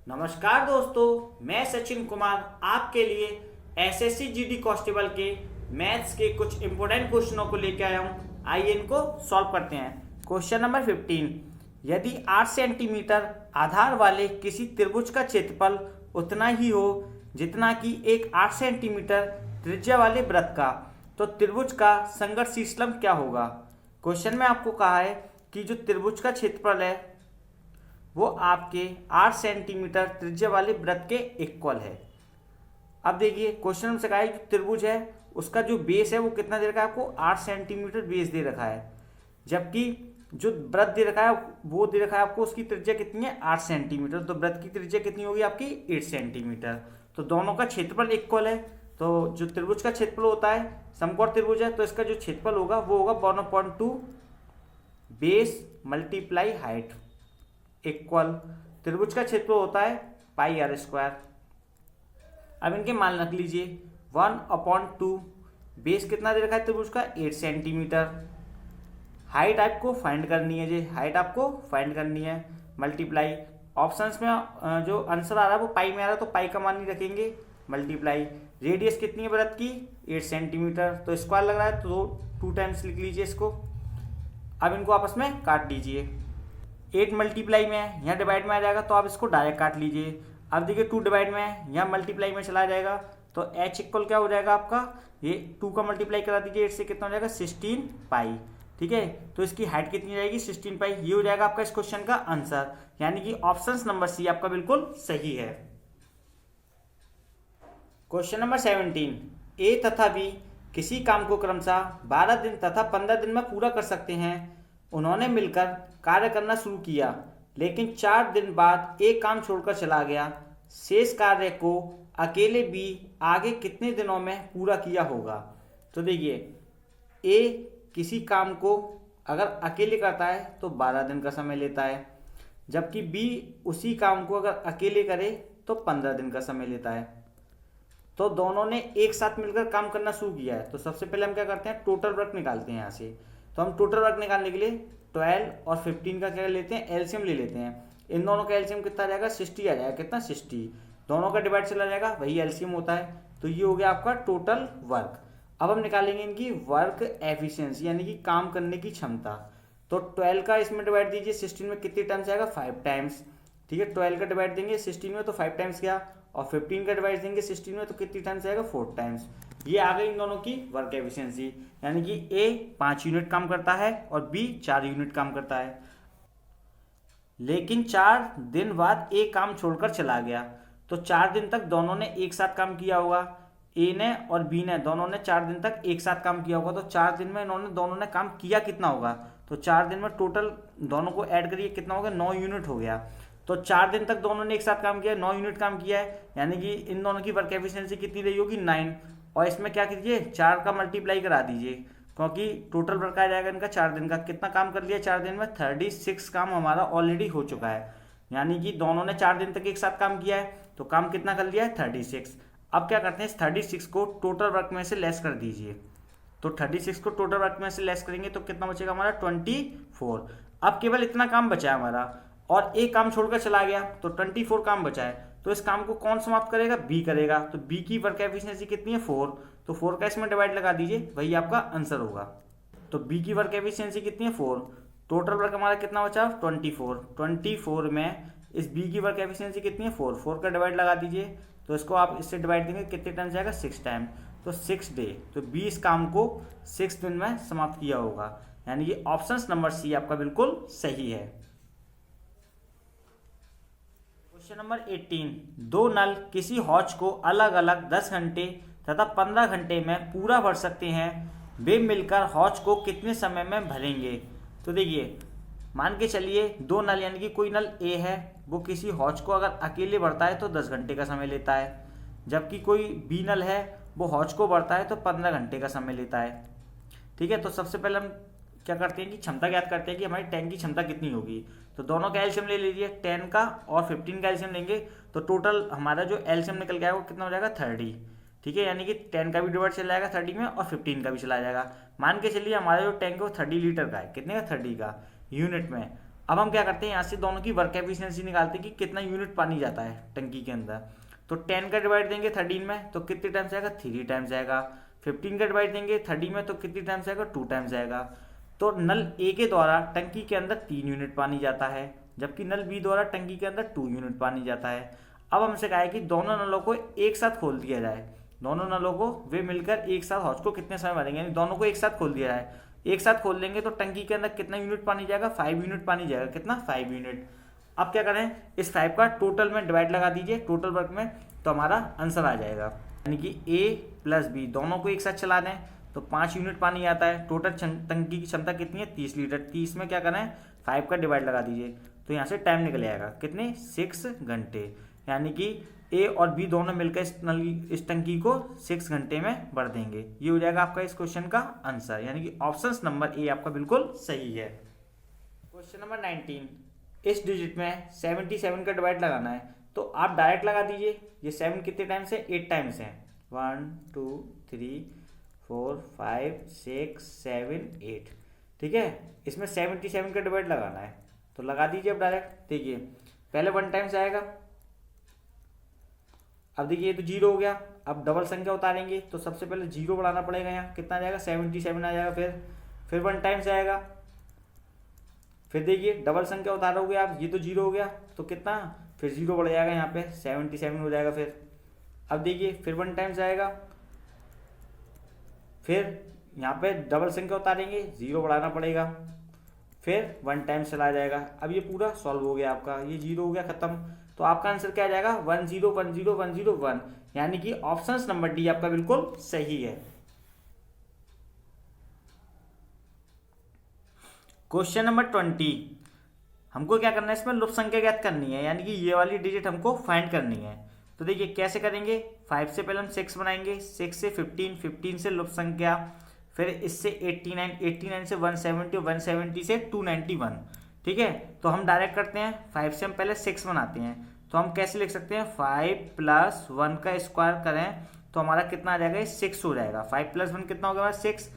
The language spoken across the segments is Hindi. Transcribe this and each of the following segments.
नमस्कार दोस्तों, मैं सचिन कुमार आपके लिए एसएससी जीडी कांस्टेबल के मैथ्स के कुछ इंपॉर्टेंट क्वेश्चनों को लेकर आया हूं। आइए इनको सॉल्व करते हैं। क्वेश्चन नंबर 15, यदि 8 सेंटीमीटर आधार वाले किसी त्रिभुज का क्षेत्रफल उतना ही हो जितना कि एक 8 सेंटीमीटर त्रिज्या वाले वृत्त का, तो त्रिभुज का संघर्षशील लंब क्या होगा। क्वेश्चन में आपको कहा है कि जो त्रिभुज का क्षेत्रफल है वो आपके 8 सेंटीमीटर त्रिज्या वाले वृत्त के इक्वल है। अब देखिए क्वेश्चन में से कहा है कि त्रिभुज है उसका जो बेस है वो कितना दे रखा है आपको, 8 सेंटीमीटर बेस दे रखा है, जबकि जो वृत्त दे रखा है वो दे रखा है आपको उसकी त्रिज्या कितनी है, 8 सेंटीमीटर। तो वृत्त की त्रिज्या कितनी होगी आपकी, 8 सेंटीमीटर। तो दोनों का क्षेत्रफल इक्वल है। तो जो त्रिभुज का क्षेत्रफल होता है, समकोण त्रिभुज है, तो इसका जो क्षेत्रफल होगा वो होगा 1/2 बेस मल्टीप्लाई हाइट इक्वल त्रिभुज का क्षेत्रफल होता है πr²। अब इनके मान रख लीजिए 1/2 बेस कितना दे रखा है त्रिभुज का, 8 सेंटीमीटर। हाइट आपको फाइंड करनी है जी, हाइट आपको फाइंड करनी है, मल्टीप्लाई ऑप्शंस में जो आंसर आ रहा है वो पाई में आ रहा है तो पाई का मान नहीं रखेंगे, मल्टीप्लाई रेडियस कितनी है वृत्त की, 8 सेंटीमीटर। तो स्क्वायर लग रहा है तो 2 टाइम्स लिख लीजिए इसको। अब इनको आपस में काट लीजिए, 8 मल्टीप्लाई में है यहाँ डिवाइड में आ जाएगा तो आप इसको डायरेक्ट काट लीजिए। अब देखिए 2 डिवाइड में है यहाँ मल्टीप्लाई में चला जाएगा तो h इक्वल क्या हो जाएगा आपका, ये 2 का मल्टीप्लाई करा दीजिए 8 से, कितना हो जाएगा 16 पाई। ठीक है, तो इसकी हाइट कितनी जाएगी 16 पाई। ये हो जाएगा आपका इस क्वेश्चन का आंसर, यानी कि ऑप्शन नंबर सी आपका बिल्कुल सही है। क्वेश्चन नंबर 17, ए तथा बी किसी काम को क्रमशः 12 दिन तथा 15 दिन में पूरा कर सकते हैं। उन्होंने मिलकर कार्य करना शुरू किया, लेकिन 4 दिन बाद एक काम छोड़कर चला गया। शेष कार्य को अकेले बी आगे कितने दिनों में पूरा किया होगा। तो देखिए ए किसी काम को अगर अकेले करता है तो 12 दिन का समय लेता है, जबकि बी उसी काम को अगर अकेले करे तो 15 दिन का समय लेता है। तो दोनों ने एक साथ मिलकर काम करना शुरू किया है। तो सबसे पहले हम क्या करते हैं, टोटल वर्क निकालते हैं यहाँ से। तो हम टोटल वर्क निकालने के लिए 12 और 15 का क्या लेते हैं, एलसीएम ले लेते हैं। इन दोनों का एलसीएम कितना आ जाएगा, 60 आ जाएगा। कितना, 60। दोनों का डिवाइड चला जाएगा, वही एलसीएम होता है। तो ये हो गया आपका टोटल वर्क। अब हम निकालेंगे इनकी वर्क एफिशिएंसी, यानी कि काम करने की क्षमता। तो 12 का इसमें डिवाइड दीजिए 16 में, कितने टाइम्स आएगा, 5 टाइम्स। ठीक है, 12 का डिवाइड देंगे 16 में तो 5 टाइम्स गया, और 15 का डिवाइड देंगे 16 में तो कितनी टाइम्स आएगा, 4 टाइम्स। ये आ गई इन दोनों की वर्क एफिशिएंसी, यानी कि ए 5 यूनिट काम करता है और बी 4 यूनिट काम करता है। लेकिन 4 दिन बाद ए काम छोड़कर चला गया। तो 4 दिन तक दोनों ने एक साथ काम किया होगा, ए ने और बी ने दोनों ने 4 दिन तक एक साथ काम किया होगा। तो 4 दिन में इन्होंने दोनों ने काम किया कितना होगा, तो 4 दिन में टोटल दोनों को ऐड करिए कितना होगा, 9 यूनिट हो गया। तो 4 दिन तक दोनों ने एक साथ काम किया, 9 यूनिट काम किया है, यानी कि इन दोनों की वर्क एफिशिएंसी कितनी रही होगी, 9। और इसमें क्या कीजिए, 4 का मल्टीप्लाई करा दीजिए, क्योंकि टोटल वर्क आ जाएगा इनका 4 दिन का। कितना काम कर लिया 4 दिन में, 36 काम हमारा ऑलरेडी हो चुका है। यानी कि दोनों ने 4 दिन तक एक साथ काम किया है, तो काम कितना कर लिया है, 36। अब क्या करते हैं, इस 36 को टोटल वर्क में से लेस कर दीजिए। तो 36 को टोटल वर्क में से लेस करेंगे तो कितना बचेगा हमारा, 24। अब केवल इतना काम बचा है हमारा, और एक काम छोड़कर चला गया तो 24 काम बचा है। तो इस काम को कौन समाप्त करेगा, बी करेगा। तो बी की वर्क एफिशिएंसी कितनी है, 4। तो 4 का इसमें डिवाइड लगा दीजिए, वही आपका आंसर होगा। तो बी की वर्क एफिशिएंसी कितनी है, 4। टोटल वर्क हमारा कितना बचा, 24। 24 में इस बी की वर्क एफिशिएंसी कितनी है, 4 का डिवाइड लगा दीजिए। तो इसको आप इससे डिवाइड देंगे कितने टाइम जाएगा, 6 टाइम। तो 6 डे, तो 20 काम को 6 दिन में समाप्त किया होगा, यानी कि ऑप्शन नंबर सी आपका बिल्कुल सही है। क्वेश्चन नंबर 18, 2 नल किसी हौज को अलग अलग 10 घंटे तथा 15 घंटे में पूरा भर सकते हैं। वे मिलकर हौज को कितने समय में भरेंगे। तो देखिए मान के चलिए 2 नल, यानी कि कोई नल ए है वो किसी हौज को अगर अकेले भरता है तो 10 घंटे का समय लेता है, जबकि कोई बी नल है वो हौज को भरता है तो 15 घंटे का समय लेता है। ठीक है, तो सबसे पहले हम क्या करते हैं कि क्षमता ज्ञात करते हैं कि हमारी टैंक की क्षमता कितनी होगी। तो दोनों का एलसीएम ले लीजिए, 10 का और 15 का एलसीएम लेंगे तो टोटल हमारा जो एलसीएम निकल के आएगा वो कितना हो जाएगा, 30। ठीक है, यानी कि 10 का भी डिवाइड चला जाएगा 30 में और 15 का भी चला जाएगा। मान के चलिए हमारा जो टैंक है वो 30 लीटर का है, कितने का, 30 का यूनिट में। अब हम क्या करते हैं, यहाँ से दोनों की वर्क एफिशिएंसी निकालते हैं कि कितना यूनिट पानी जाता है टंकी के अंदर। तो 10 का डिवाइड देंगे 13 में तो कितने टाइम्स आएगा, 3 टाइम्स आएगा। 15 का डिवाइड देंगे 30 में तो कितनी टाइम्स आएगा, 2 टाइम्स आएगा। तो नल ए के द्वारा टंकी के अंदर 3 यूनिट पानी जाता है, जबकि नल बी द्वारा टंकी के अंदर 2 यूनिट पानी जाता है। अब हमसे कहा है कि दोनों नलों को एक साथ खोल दिया जाए, दोनों नलों को वे मिलकर एक साथ हौज को कितने समय भरेंगे, यानी दोनों को एक साथ खोल दिया जाए। एक साथ खोल देंगे तो टंकी के अंदर कितना यूनिट पानी जाएगा, 5 यूनिट पानी जाएगा। कितना, 5 यूनिट। अब क्या करें, इस 5 का टोटल में डिवाइड लगा दीजिए टोटल वर्क में, तो हमारा आंसर आ जाएगा। यानी कि ए प्लस बी दोनों को एक साथ चला दें तो 5 यूनिट पानी आता है। टोटल टंकी की क्षमता कितनी है, 30 लीटर। 30 में क्या करें, 5 का डिवाइड लगा दीजिए तो यहाँ से टाइम निकल आएगा कितने, 6 घंटे। यानी कि ए और बी दोनों मिलकर इस टंकी को 6 घंटे में भर देंगे। ये हो जाएगा आपका इस क्वेश्चन का आंसर, यानी कि ऑप्शन नंबर ए आपका बिल्कुल सही है। क्वेश्चन नंबर 19, इस डिजिट में 77 का डिवाइड लगाना है तो आप डायरेक्ट लगा दीजिए। ये 7 कितने टाइम्स है, 8 टाइम्स है। 1 2 3 4 5 6 7 8, ठीक है। इसमें 77 का डिवाइड लगाना है तो लगा दीजिए अब डायरेक्ट। देखिए पहले 1 टाइम्स आएगा, अब देखिए ये तो 0 हो गया। अब डबल संख्या उतारेंगे तो सबसे पहले 0 बढ़ाना पड़ेगा, यहाँ कितना आ जाएगा, 77 आ जाएगा। फिर 1 टाइम्स आएगा, फिर देखिए डबल संख्या उतारोगे आप, ये तो 0 हो गया तो कितना, फिर 0 बढ़ जाएगा, यहाँ पे 77 हो जाएगा। फिर अब देखिए फिर 1 टाइम्स आएगा, फिर यहाँ पे डबल संख्या उतारेंगे, 0 बढ़ाना पड़ेगा, फिर 1 टाइम्स चला जाएगा। अब ये पूरा सॉल्व हो गया आपका, ये 0 हो गया खत्म। तो आपका आंसर क्या आ जाएगा, 1 0 1 0 1 0 1, यानी कि ऑप्शन नंबर डी आपका बिल्कुल सही है। क्वेश्चन नंबर 20, हमको क्या करना है, इसमें लुप्त संख्या ज्ञात करनी है, यानी कि ये वाली डिजिट हमको फाइंड करनी है। तो देखिए कैसे करेंगे, 5 से पहले हम 6 बनाएंगे, 6 से 15, 15 से लुप्त संख्या, फिर इससे 89, 89 से 170 और 170 से 291, ठीक है। तो हम डायरेक्ट करते हैं, 5 से हम पहले 6 बनाते हैं तो हम कैसे लिख सकते हैं, 5 + 1 का स्क्वायर करें तो हमारा कितना आ जाएगा, 6 हो जाएगा। 5 + 1 कितना हो गया, 6।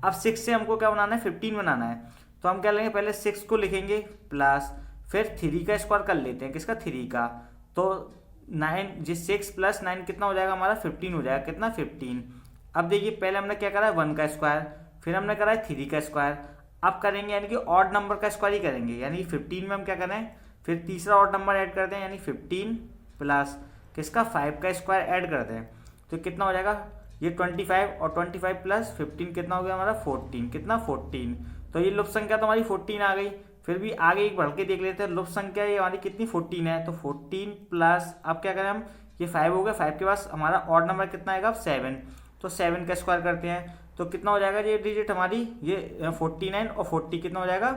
अब 6 से हमको क्या बनाना है, 15 बनाना है तो हम क्या लेंगे, पहले 6 को लिखेंगे प्लस, फिर 3 का स्क्वायर कर लेते हैं, किसका, 3 का। तो 9 जी 6 + 9 कितना हो जाएगा हमारा, 15 हो जाएगा। कितना, 15। अब देखिए पहले हमने क्या करा है, 1 का स्क्वायर, फिर हमने करा है 3 का स्क्वायर। अब करेंगे यानी कि ऑड नंबर का स्क्वायर ही करेंगे, यानी 15 में हम क्या करें, फिर तीसरा ऑड नंबर ऐड कर दें, यानी 15 प्लस किसका, 5 का स्क्वायर ऐड कर दें तो कितना हो जाएगा, ये 25, और 25 + 15 कितना हो गया हमारा, 14। कितना, 14। तो ये लुप्त संख्या तो हमारी 14 आ गई। फिर भी आगे एक बढ़ के देख लेते हैं, लुप्त संख्या ये हमारी कितनी, 14 है। तो 14 प्लस, अब क्या करें हम, ये 5 हो गया, 5 के पास हमारा ऑड नंबर कितना आएगा, 7। तो 7 का स्क्वायर करते हैं तो कितना हो जाएगा, ये डिजिट हमारी ये 49 और 40 कितना हो जाएगा,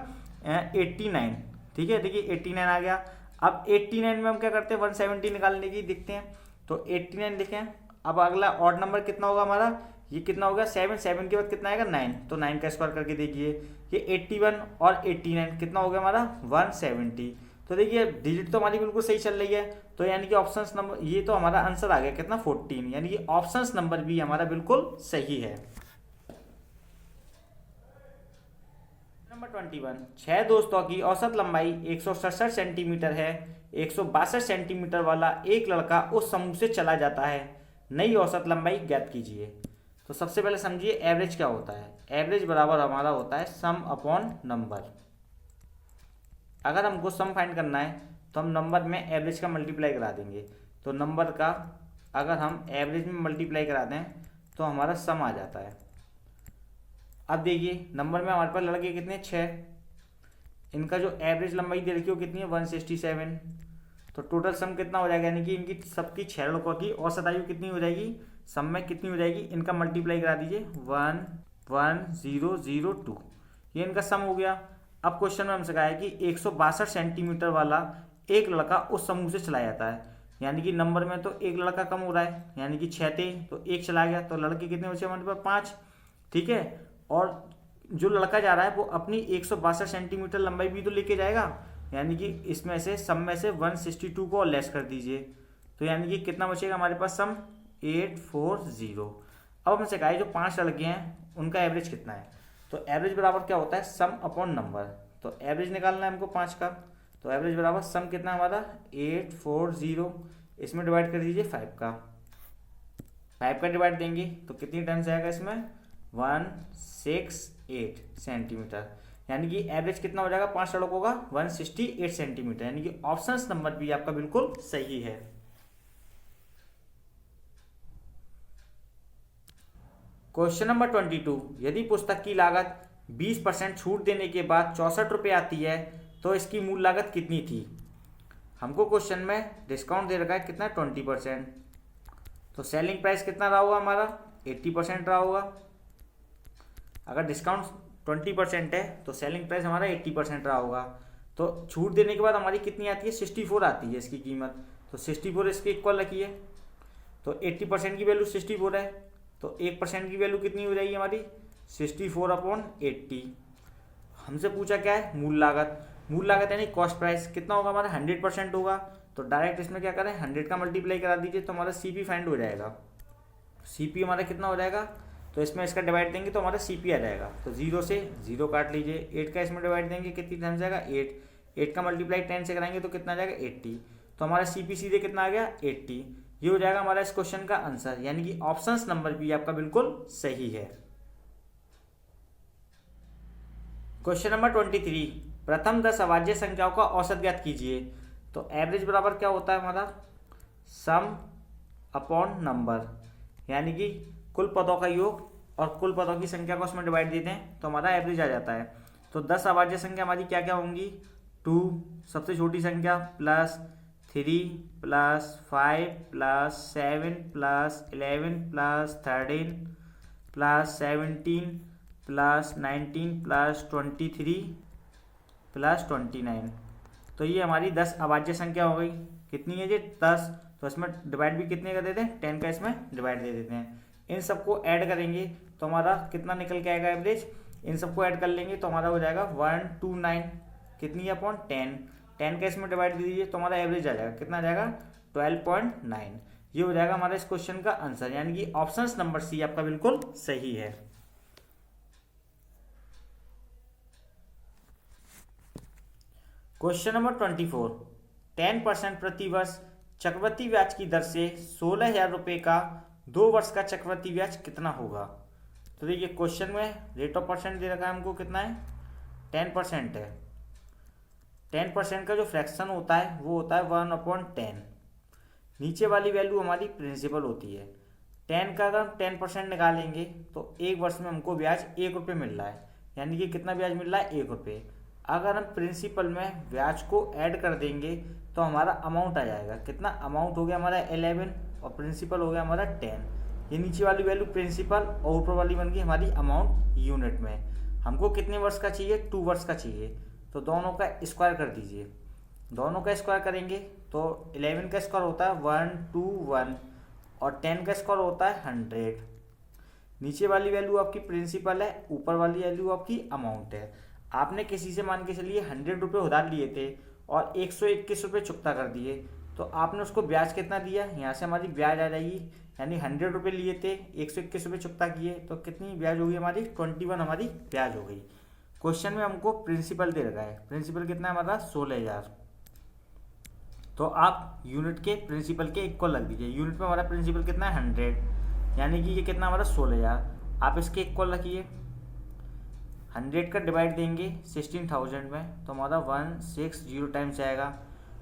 89, ठीक है। देखिए 89 आ गया। अब 89 में हम क्या करते हैं, 170 निकालने की देखते हैं तो 89 लिखें। अब अगला ऑड नंबर कितना होगा हमारा, ये कितना होगा, 7, 7 के बाद कितना आएगा, 9। तो 9 का स्क्वायर करके देखिए, ये 81 और 89 कितना हो गया हमारा, 170। तो देखिए डिजिट तो हमारी बिल्कुल सही चल रही है, तो यानी कि ऑप्शन नंबर, ये तो हमारा आंसर आ गया कितना, 14, यानी कि ऑप्शन नंबर बी हमारा बिल्कुल सही है। नंबर 21, 6 दोस्तों की औसत लंबाई 167 सेंटीमीटर है। 162 सेंटीमीटर वाला एक लड़का उस समूह से चला जाता है, नई औसत लंबाई ज्ञात कीजिए। तो सबसे पहले समझिए एवरेज क्या होता है। एवरेज बराबर हमारा होता है सम अपॉन नंबर। अगर हमको सम फाइंड करना है तो हम नंबर में एवरेज का मल्टीप्लाई करा देंगे, तो नंबर का अगर हम एवरेज में मल्टीप्लाई करा दें तो हमारा सम आ जाता है। अब देखिए नंबर में हमारे पास लड़के कितने, 6, इनका जो एवरेज लंबाई दे रखी है वो कितनी है, 167। तो टोटल सम कितना हो जाएगा, यानी कि इनकी सबकी 6 लड़कों की औसत आयु कितनी हो जाएगी, सम में कितनी हो जाएगी, इनका मल्टीप्लाई करा दीजिए, 1 1 0 0 2, ये इनका सम हो गया। अब क्वेश्चन में हमसे कहा है कि 162 सेंटीमीटर वाला एक लड़का उस समूह से चला जाता है, यानी कि नंबर में तो एक लड़का कम हो रहा है, यानी कि 6 थे तो एक चला गया, तो लड़के कितने बचे हमारे पास, 5, ठीक है। और जो लड़का जा रहा है वो अपनी 162 सेंटीमीटर लंबाई भी तो लेके जाएगा, यानी कि इसमें से सम में से 162 को लेस कर दीजिए, तो यानी कि कितना बचेगा हमारे पास सम, 840। अब हमसे कहा है जो 5 लड़के हैं उनका एवरेज कितना है, तो एवरेज बराबर क्या होता है, सम अपॉन नंबर, तो एवरेज निकालना है हमको 5 का। तो एवरेज बराबर सम कितना हमारा 840, इसमें डिवाइड कर दीजिए 5 का। 5 का डिवाइड देंगे तो कितनी टाइम्स आएगा इसमें 168 सेंटीमीटर, यानी कि एवरेज कितना हो जाएगा 5 सड़कों का 168 सेंटीमीटर, यानी कि ऑप्शन नंबर बी आपका बिल्कुल सही है। क्वेश्चन नंबर 22, यदि पुस्तक की लागत 20% छूट देने के बाद 64 रुपये आती है तो इसकी मूल लागत कितनी थी। हमको क्वेश्चन में डिस्काउंट दे रखा है कितना 20%, तो सेलिंग प्राइस कितना रहा होगा हमारा 80% रहा होगा। अगर डिस्काउंट 20% है तो सेलिंग प्राइस हमारा 80% रहा होगा। तो छूट देने के बाद हमारी कितनी आती है 64 आती है इसकी कीमत, तो 64 इसके इक्वल रखिए। तो 80% की वैल्यू 64 है, तो 1% की वैल्यू कितनी हो जाएगी हमारी 64/80। हमसे पूछा क्या है मूल लागत, मूल लागत यानी कॉस्ट प्राइस कितना होगा हमारा 100% होगा। तो डायरेक्ट इसमें क्या करें 100 का मल्टीप्लाई करा दीजिए तो हमारा सीपी फाइंड हो जाएगा। सीपी हमारा कितना हो जाएगा, तो इसमें इसका डिवाइड देंगे तो हमारा सीपी आ जाएगा। तो 0 से 0 काट लीजिए, 8 का इसमें डिवाइड देंगे कितनी टाइम्स जाएगा 8 का मल्टीप्लाई 10 से कराएंगे तो कितना आ जाएगा 80। तो हमारा सीपी सीधे कितना आ गया 80। ये हो जाएगा हमारा इस क्वेश्चन का आंसर, यानी कि ऑप्शन नंबर बी आपका बिल्कुल सही है। क्वेश्चन नंबर 23, प्रथम 10 अभाज्य संख्याओं का औसत ज्ञात कीजिए। तो एवरेज बराबर क्या होता है हमारा सम अपॉन नंबर, यानी कि कुल पदों का योग और कुल पदों की संख्या को उसमें डिवाइड देते हैं तो हमारा एवरेज आ जाता है। तो 10 अभाज्य संख्या हमारी क्या क्या होंगी 2 सबसे छोटी संख्या plus 3 plus 5 plus 7 plus 11 plus 13 plus 17 plus 19 plus 23 plus 29। तो ये हमारी 10 अभाज्य संख्या हो गई। कितनी है ये 10, तो इसमें डिवाइड भी कितने का देते हैं 10 का इसमें डिवाइड दे देते हैं। इन सबको ऐड करेंगे तो हमारा कितना निकल के आएगा एवरेज, इन सबको ऐड कर लेंगे तो हमारा हो जाएगा 129 कितनी अपॉन 10 का इसमें डिवाइड दे दीजिए तो हमारा एवरेज आ जाएगा कितना आ जाएगा 12.9। ये हो जाएगा हमारा इस क्वेश्चन का आंसर, यानी कि ऑप्शन नंबर सी आपका बिल्कुल सही है। क्वेश्चन नंबर 24, 10% प्रति वर्ष चक्रवृद्धि ब्याज की दर से 16,000 रुपये का 2 वर्ष का चक्रवृद्धि ब्याज कितना होगा। तो देखिए क्वेश्चन में रेट ऑफ परसेंट दे रखा है हमको कितना है 10% है। 10% का जो फ्रैक्शन होता है वो होता है 1/10। नीचे वाली वैल्यू हमारी प्रिंसिपल होती है। 10 का अगर हम 10% निकालेंगे तो एक वर्ष में हमको ब्याज 1 रुपये मिल रहा है, यानी कि कितना ब्याज मिल रहा है 1 रुपये। अगर हम प्रिंसिपल में ब्याज को ऐड कर देंगे तो हमारा अमाउंट आ जाएगा कितना, अमाउंट हो गया हमारा 11 और प्रिंसिपल हो गया हमारा 10। ये नीचे वाली वैल्यू प्रिंसिपल और ऊपर वाली बन गई हमारी अमाउंट यूनिट में। हमको कितने वर्ष का चाहिए 2 वर्ष का चाहिए, तो दोनों का स्क्वायर कर दीजिए। दोनों का स्क्वायर करेंगे तो 11 का स्क्वायर होता है 121 और 10 का स्क्वायर होता है 100। नीचे वाली वैल्यू आपकी प्रिंसिपल है, ऊपर वाली वैल्यू आपकी अमाउंट है। आपने किसी से मान के चलिए 100 रुपये उधार लिए थे और 121 रुपये चुकता कर दिए, तो आपने उसको ब्याज कितना दिया, यहाँ से हमारी ब्याज आ जाएगी, यानी 100 रुपये लिए थे 121 रुपये चुकता किए तो कितनी ब्याज होगी हमारी 21 हमारी ब्याज हो गई। क्वेश्चन में हमको प्रिंसिपल दे रखा है, प्रिंसिपल कितना है हमारा 16,000। तो आप यूनिट के प्रिंसिपल के इक्वल रख दीजिए। यूनिट में हमारा प्रिंसिपल कितना है 100, यानी कि ये कितना हमारा 16,000। आप इसके इक्वल रखिए। 100 का डिवाइड देंगे 16,000 में तो हमारा 160 टाइम्स आएगा।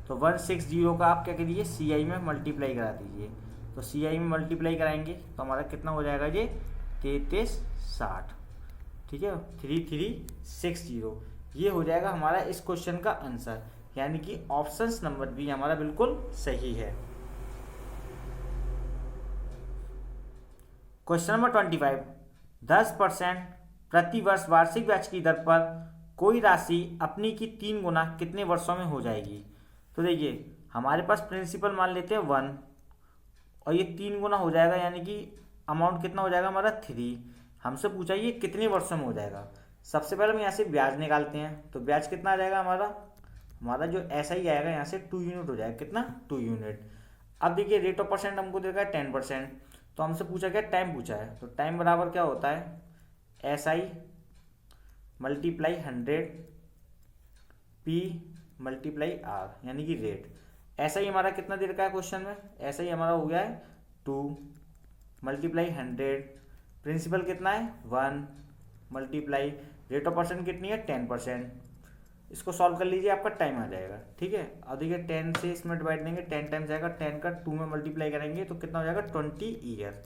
तो 160 का आप क्या करिए CI में मल्टीप्लाई करा दीजिए। तो CI में मल्टीप्लाई कराएंगे तो हमारा कितना हो जाएगा ये 3360, ठीक है 3360। ये हो जाएगा हमारा इस क्वेश्चन का आंसर, यानी कि ऑप्शन नंबर बी हमारा बिल्कुल सही है। क्वेश्चन नंबर 25, 10% प्रति वर्ष वार्षिक ब्याज की दर पर कोई राशि अपनी की 3 गुना कितने वर्षों में हो जाएगी। तो देखिए हमारे पास प्रिंसिपल मान लेते हैं 1 और ये 3 गुना हो जाएगा, यानी कि अमाउंट कितना हो जाएगा हमारा 3। हमसे पूछा ये कितने वर्षों में हो जाएगा। सबसे पहले हम यहाँ से ब्याज निकालते हैं, तो ब्याज कितना आ जाएगा हमारा जो ऐसा ही आएगा यहाँ से 2 यूनिट हो जाएगा, कितना 2 यूनिट। अब देखिए रेट ऑफ परसेंट हमको दे रखा है 10%, तो हमसे पूछा क्या टाइम पूछा है, तो टाइम बराबर क्या होता है SI multiply 100 P multiply R, यानी कि रेट। ऐसा ही हमारा कितना दे रखा है क्वेश्चन में, ऐसा ही हमारा हो गया है 2 मल्टीप्लाई 100, प्रिंसिपल कितना है 1 मल्टीप्लाई रेट ऑफ परसेंट कितनी है 10%। इसको सॉल्व कर लीजिए, आपका टाइम आ जाएगा। ठीक है, अब देखिए 10 से इसमें डिवाइड देंगे, 10 टाइम्स आएगा, 10 का 2 में मल्टीप्लाई करेंगे तो कितना हो जाएगा 20 ईयर।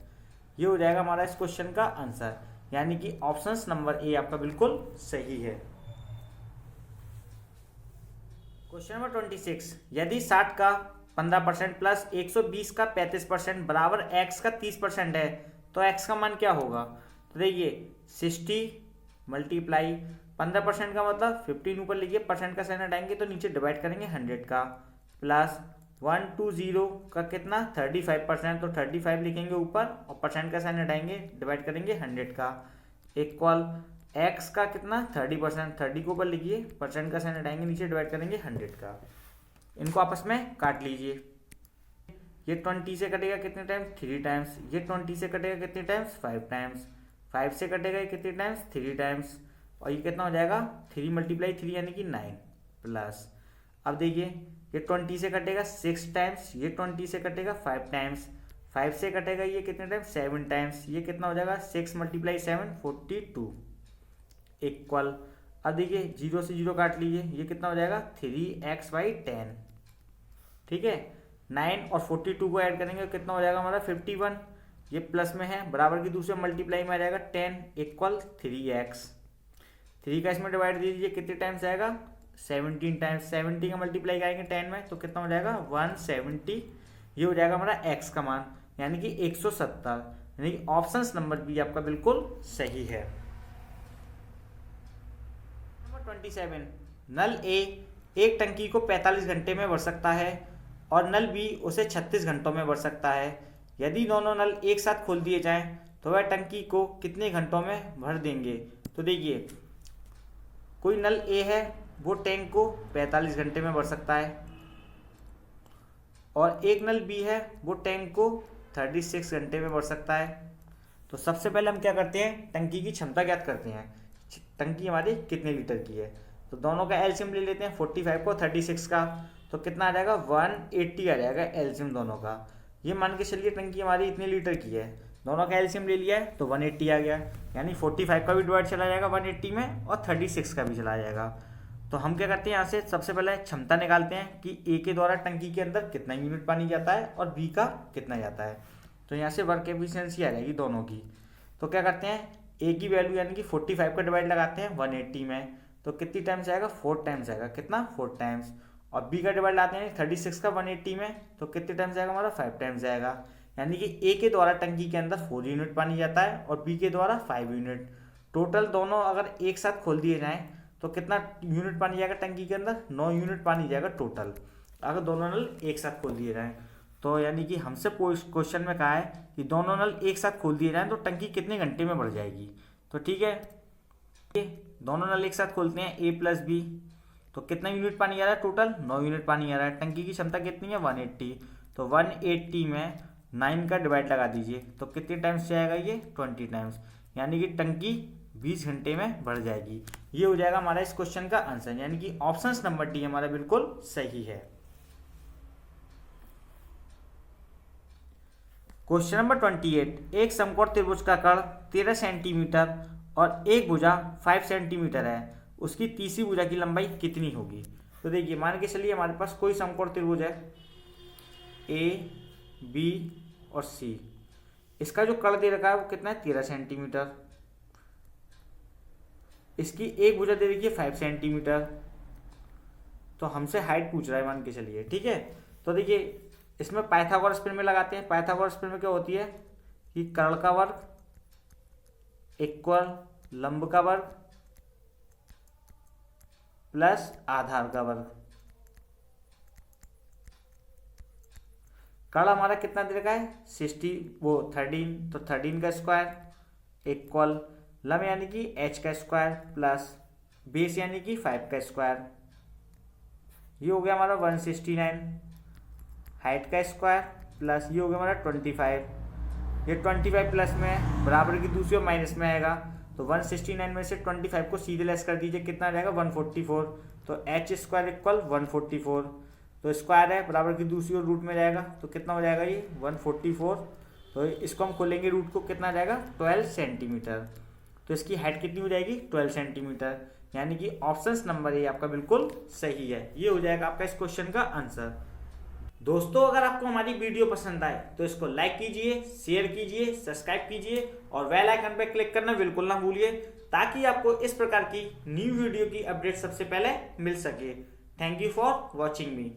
ये हो जाएगा हमारा इस क्वेश्चन का आंसर, यानी कि ऑप्शन नंबर ए आपका बिल्कुल सही है। क्वेश्चन नंबर 26, यदि 60 का 15% प्लस 120 का 35% बराबर x का 30% है तो x का मान क्या होगा। तो देखिए 60 मल्टीप्लाई 15% का मतलब 15 ऊपर लिखिए, परसेंट का साइन हटाएंगे तो नीचे डिवाइड करेंगे 100 का, प्लस 120 का कितना 35%, तो 35 लिखेंगे ऊपर और परसेंट का साइन हटाएंगे डिवाइड करेंगे 100 का, इक्वल x का कितना 30%, 30 को ऊपर लिखिए, परसेंट का साइन हटाएंगे नीचे डिवाइड करेंगे 100 का। इनको आपस में काट लीजिए, ये 20 से कटेगा कितने टाइम्स 3 टाइम्स, ये 20 से कटेगा कितने टाइम्स 5 टाइम्स, 5 से कटेगा कितने टाइम्स 3 टाइम्स, और ये कितना हो जाएगा 3 मल्टीप्लाई 3 यानी कि 9, प्लस अब देखिए ये 20 से कटेगा 6 टाइम्स, ये 20 से कटेगा 5 टाइम्स, 5 से कटेगा ये कितने टाइम्स 7 टाइम्स, ये कितना हो जाएगा 6 मल्टीप्लाई 7 42, इक्वल अब देखिए 0 से 0 काट लीजिए, ये कितना हो जाएगा 3x/10। ठीक है, 9 और 42 को ऐड करेंगे कितना हो जाएगा हमारा 51, ये प्लस में है बराबर की दूसरे मल्टीप्लाई में आ जाएगा 10 इक्वल 3x, 3 का इसमें डिवाइड दे दीजिए कितने टाइम्स आएगा 17 टाइम्स, 70 का मल्टीप्लाई करेंगे 10 में तो कितना हो जाएगा 170, ये हो जाएगा हमारा x का मान यानी कि 170, यानी कि ऑप्शन नंबर बी आपका बिल्कुल सही है। नंबर 27, नल ए एक टंकी को 45 घंटे में भर सकता है और नल बी उसे 36 घंटों में भर सकता है। यदि दोनों नल एक साथ खोल दिए जाएं तो वह टंकी को कितने घंटों में भर देंगे। तो देखिए कोई नल ए है वो टैंक को 45 घंटे में भर सकता है और एक नल बी है वो टैंक को 36 घंटे में भर सकता है। तो सबसे पहले हम क्या करते हैं, टंकी की क्षमता ज्ञात करते हैं, टंकी हमारी कितने लीटर की है। तो दोनों का एलसीएम ले लेते हैं, 45 को 36 का, तो कितना आ जाएगा 180 आ जाएगा एलसीएम दोनों का। ये मान के चलिए टंकी हमारी इतने लीटर की है, दोनों का एलसीएम ले लिया है तो 180 आ गया, यानी 45 का भी डिवाइड चला जाएगा 180 में और 36 का भी चला जाएगा। तो हम क्या करते हैं, यहाँ से सबसे पहले क्षमता निकालते हैं कि ए के द्वारा टंकी के अंदर कितना यूनिट पानी जाता है और बी का कितना जाता है। तो यहाँ से वर्क एफिशिएंसी आ जाएगी दोनों की। तो क्या करते हैं, ए की वैल्यू यानी कि 45 का डिवाइड लगाते हैं 180 में, तो कितनी टाइम्स आएगा 4 टाइम्स आएगा, कितना 4 टाइम्स। और बी का डिवाइड लाते हैं 36 का 180 में, तो कितने टाइम्स आएगा हमारा 5 टाइम्स आएगा, यानी कि ए के द्वारा टंकी के अंदर 4 यूनिट पानी जाता है और बी के द्वारा 5 यूनिट। टोटल दोनों अगर एक साथ खोल दिए जाएँ तो कितना यूनिट पानी जाएगा टंकी के अंदर, 9 यूनिट पानी जाएगा टोटल, अगर दोनों नल एक साथ खोल दिए जाएँ। तो यानी कि हमसे क्वेश्चन में कहा है कि दोनों नल एक साथ खोल दिए जाएँ तो टंकी कितने घंटे में भर जाएगी। तो ठीक है, दोनों नल एक साथ खोलते हैं ए प्लस बी, तो कितना यूनिट पानी आ रहा है टोटल 9 यूनिट पानी आ रहा है। टंकी की क्षमता कितनी है 180, तो 180 में 9 का डिवाइड लगा दीजिए तो कितने टाइम्स जाएगा ये 20 टाइम्स, यानी कि टंकी 20 घंटे में भर जाएगी। ये हो जाएगा हमारा इस क्वेश्चन का आंसर, यानी कि ऑप्शन नंबर डी हमारा बिल्कुल सही है। क्वेश्चन नंबर 28, एक समकोण त्रिभुज का कर्ण 13 सेंटीमीटर और एक भुजा 5 सेंटीमीटर है, उसकी तीसरी भुजा की लंबाई कितनी होगी। तो देखिए मान के चलिए हमारे पास कोई समकोण त्रिभुज है ए बी और सी, इसका जो कर्ण दे रखा है वो कितना है 13 सेंटीमीटर, इसकी एक भुजा दे रखी है 5 सेंटीमीटर, तो हमसे हाइट पूछ रहा है मान के चलिए। ठीक है, तो देखिए इसमें पाइथागोरस प्रमेय लगाते हैं। पाइथागोरस प्रमेय क्या होती है कि कर्ण का वर्ग इक्वल लंब का वर्ग प्लस आधार का वर्ग। कर्ण हमारा कितना दे रखा है 13, तो 13 का स्क्वायर इक्वल लंब यानी कि h का स्क्वायर प्लस बेस यानी कि 5 का स्क्वायर, ये हो गया हमारा 169, हाइट का स्क्वायर प्लस ये हो गया हमारा 25, ये 25 प्लस में बराबर की दूसरी माइनस में आएगा, तो 169 में से 25 को सीधे लेस कर दीजिए कितना आ जाएगा 144, तो एच स्क्वायर इक्वल 144, तो स्क्वायर है बराबर की दूसरी ओर रूट में जाएगा तो कितना हो जाएगा ये 144। तो इसको हम खोलेंगे रूट को, कितना जाएगा 12 सेंटीमीटर। तो इसकी हाइट कितनी हो जाएगी 12 सेंटीमीटर, यानी कि ऑप्शन नंबर ए आपका बिल्कुल सही है। ये हो जाएगा आपका इस क्वेश्चन का आंसर। दोस्तों अगर आपको हमारी वीडियो पसंद आए तो इसको लाइक कीजिए, शेयर कीजिए, सब्सक्राइब कीजिए और बेल आइकन पर क्लिक करना बिल्कुल ना भूलिए, ताकि आपको इस प्रकार की न्यू वीडियो की अपडेट सबसे पहले मिल सके। Thank you for watching me.